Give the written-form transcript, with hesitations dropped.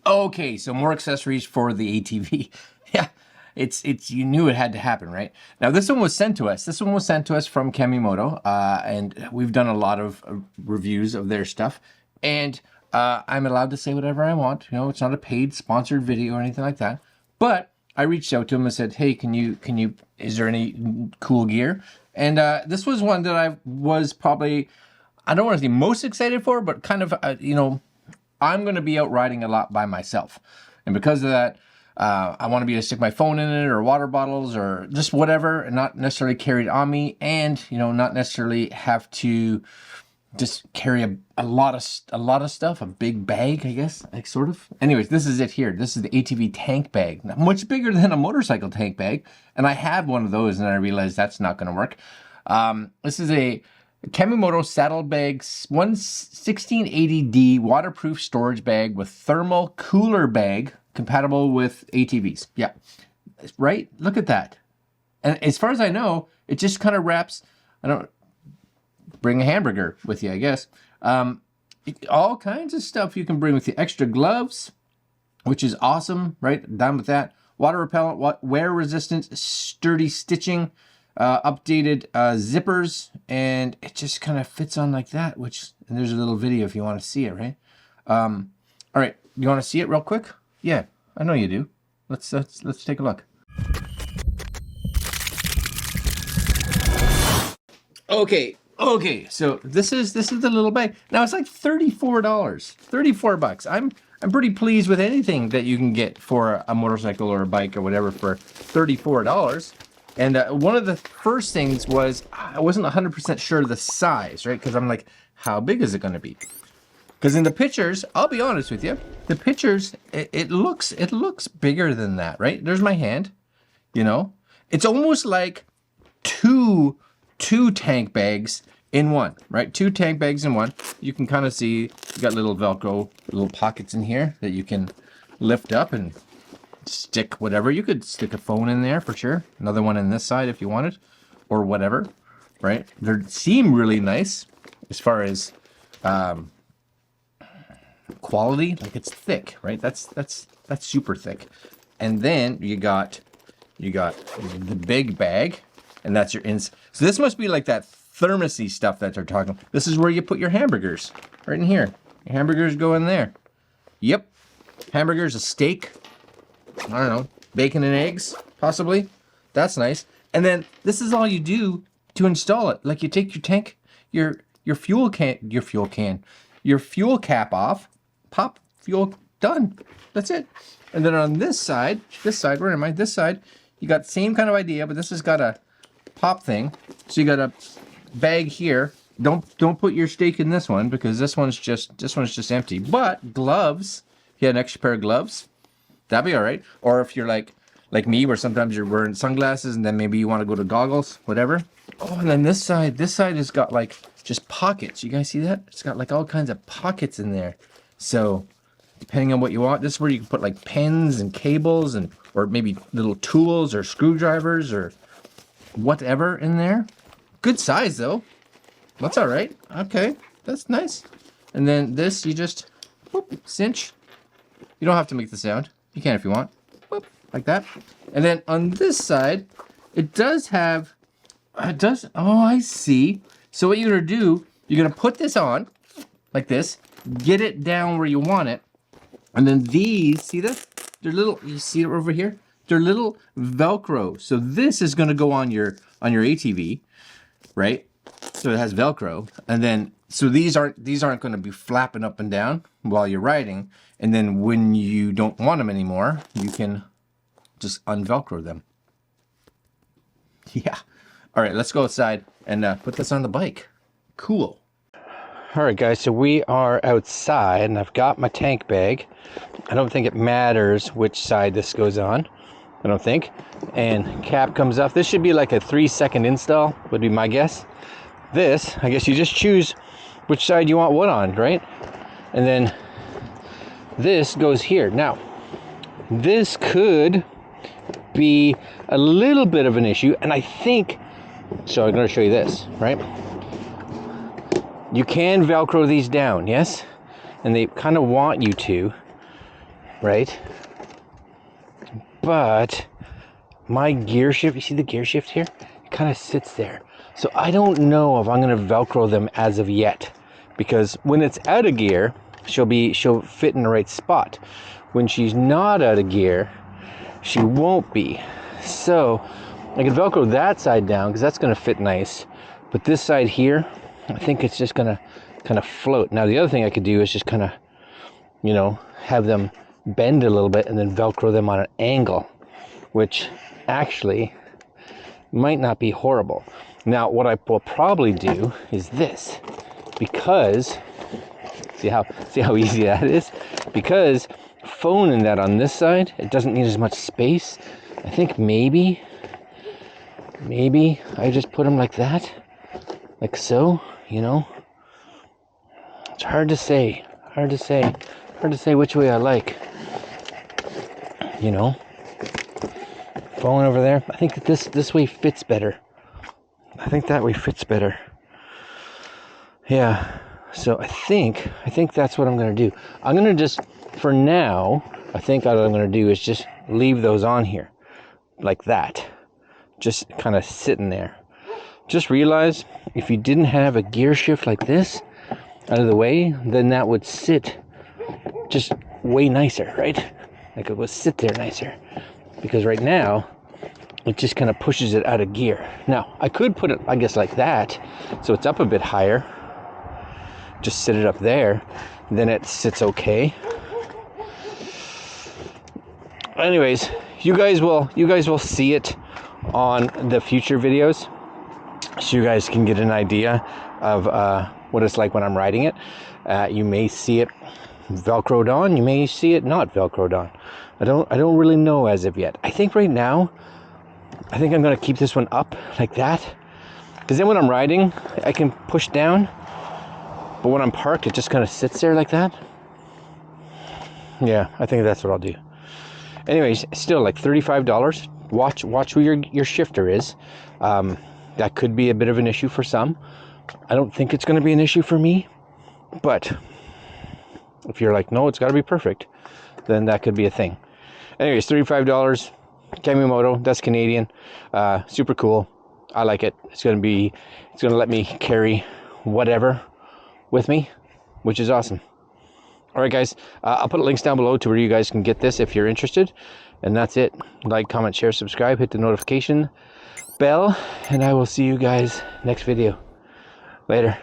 Okay, so more accessories for the ATV. Yeah, it's you knew it had to happen, right? Now this one was sent to us. This one was sent to us from Kemimoto, and we've done a lot of reviews of their stuff. And I'm allowed to say whatever I want. You know, it's not a paid sponsored video or anything like that. But I reached out to him and said, "Hey, is there any cool gear?" And this was one that I was probably, I don't want to say most excited for, but kind of, you know, I'm going to be out riding a lot by myself. And because of that, I want to be able to stick my phone in it or water bottles or just whatever and not necessarily carry it on me. And, you know, not necessarily have to just carry a lot of stuff, a big bag, I guess, like sort of. Anyways, this is it here. This is the ATV tank bag, much bigger than a motorcycle tank bag. And I had one of those and I realized that's not going to work. This is a Kemimoto Saddlebags 1680D waterproof storage bag with thermal cooler bag compatible with ATVs. Yeah, right? Look at that. And as far as I know, it just kind of wraps, bring a hamburger with you, I guess. All kinds of stuff you can bring with you. Extra gloves, which is awesome, right? Down with that. Water repellent, wear resistant, sturdy stitching. Updated zippers, and it just kind of fits on like that, and there's a little video if you want to see it, right? All right, you want to see it real quick? Yeah, I know you do. Let's take a look. Okay, so this is the little bag. Now it's like $34, 34 bucks. I'm pretty pleased with anything that you can get for a motorcycle or a bike or whatever for $34. And one of the first things was I wasn't 100% sure of the size, right? Because I'm like, how big is it going to be? Because in the pictures, I'll be honest with you, the pictures, it looks bigger than that, right? There's my hand, you know? It's almost like two tank bags in one, right? Two tank bags in one. You can kind of see, you got little Velcro, little pockets in here that you can lift up and stick whatever. You could stick a phone in there for sure. Another one in this side if you wanted, or whatever, right? They seem really nice as far as quality. Like it's thick, right? That's super thick. And then you got the big bag, and that's your so this must be like that thermosy stuff that they're talking about. This is where you put your hamburgers, right in here. Your hamburgers go in there. Yep, hamburgers, a steak. I don't know, bacon and eggs, possibly. That's nice. And then this is all you do to install it. Like you take your tank, your fuel cap off, pop, fuel, done. That's it. And then on this side, where am I? This side, you got the same kind of idea, but this has got a pop thing. So you got a bag here. Don't put your steak in this one because this one's just empty. But gloves, if you had an extra pair of gloves, that'd be all right. Or if you're like me, where sometimes you're wearing sunglasses and then maybe you want to go to goggles, whatever. Oh, and then this side has got like just pockets. You guys see that? It's got like all kinds of pockets in there. So depending on what you want, this is where you can put like pens and cables or maybe little tools or screwdrivers or whatever in there. Good size though. That's all right. Okay, that's nice. And then this, you just whoop, cinch. You don't have to make the sound. You can if you want. Whoop, like that. And then on this side, it does have, oh, I see. So what you're gonna do, you're gonna put this on, like this, get it down where you want it, and then these, see that? They're little, you see it over here? They're little Velcro. So this is gonna go on your ATV, right? So it has Velcro, and then so these aren't going to be flapping up and down while you're riding, and then when you don't want them anymore, you can just unvelcro them. Yeah. All right, let's go outside and put this on the bike. Cool. All right, guys, so we are outside, and I've got my tank bag. I don't think it matters which side this goes on. I don't think. And cap comes off. This should be like a 3-second install, would be my guess. This, I guess you just choose which side you want what on, right? And then this goes here. Now, this could be a little bit of an issue, and I think, so I'm going to show you this, right? You can Velcro these down, yes? And they kind of want you to. right? But my gear shift, you see the gear shift here? It kind of sits there. So I don't know if I'm going to Velcro them as of yet, because when it's out of gear, she'll fit in the right spot. When she's not out of gear, she won't be. So I can Velcro that side down because that's going to fit nice. But this side here, I think it's just going to kind of float. Now the other thing I could do is just kind of, you know, have them bend a little bit and then Velcro them on an angle, which actually might not be horrible. Now what I will probably do is this, because see how easy that is? Because phoning that on this side, it doesn't need as much space. I think maybe I just put them like that, like so, you know. It's hard to say which way I like, you know. Phone over there, I think that this way fits better. I think that way fits better. Yeah, so I think that's what I'm going to do. I'm going to just, for now, I think what I'm going to do is just leave those on here like that, just kind of sitting there. Just realize if you didn't have a gear shift like this out of the way, then that would sit just way nicer, right? Like it would sit there nicer, because right now it just kind of pushes it out of gear. Now I could put it, I guess, like that, so it's up a bit higher. Just sit it up there, then it sits okay. Anyways, you guys will see it on the future videos, so you guys can get an idea of what it's like when I'm riding it. You may see it Velcroed on, you may see it not Velcroed on. I don't really know as of yet. I think right now, I think I'm gonna keep this one up like that, because then when I'm riding, I can push down. But when I'm parked, it just kind of sits there like that. Yeah, I think that's what I'll do. Anyways, still like $35. Watch who your shifter is. That could be a bit of an issue for some. I don't think it's going to be an issue for me. But if you're like, no, it's got to be perfect, then that could be a thing. Anyways, $35. Kemimoto, that's Canadian. Super cool. I like it. It's going to let me carry whatever with me, which is awesome. All right, guys, I'll put links down below to where you guys can get this if you're interested. And that's it. Like, comment, share, subscribe, hit the notification bell, and I will see you guys next video. Later.